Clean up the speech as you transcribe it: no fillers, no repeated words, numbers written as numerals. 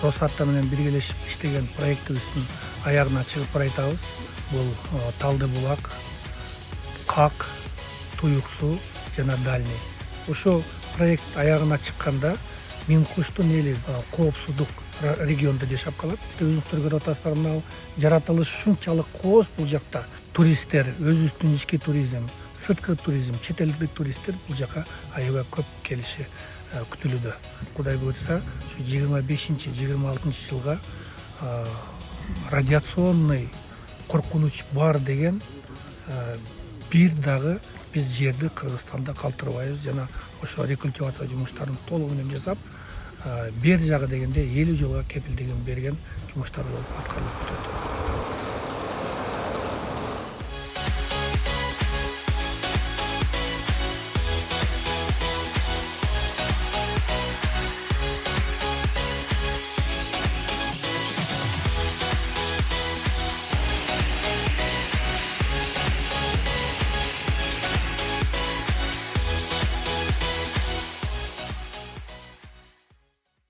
Росатта менен биргелешип иштеген проектибиздин аягына чыгып барайтабыз. Бул Талды булак, Как, Туюк суу жана Дальний. Ошо проект аягына чыкканда Миң куштун эли коопсуздук региондо жашап калат. Өзүңүздөр көрүп атасыздар, мына жаратылыш ушунчалык кооз бул жакта. Туристтер, өзүбүздүн ички туризм, сырткы туризм, чет элдик туристтер бул жака аябай көп келиши күтүлүүдө. Кудай буйрса, ушу 25-26 жылга радиационный коркунуч бар деген бир дагы биз жерди Кыргызстанда калтырбайбыз жана ошо рекультивация жумуштарын толугу менен жасап, бер жагы дегенде 50 жылга кепилдигин берген жумуштар болуп аткарылып жатат.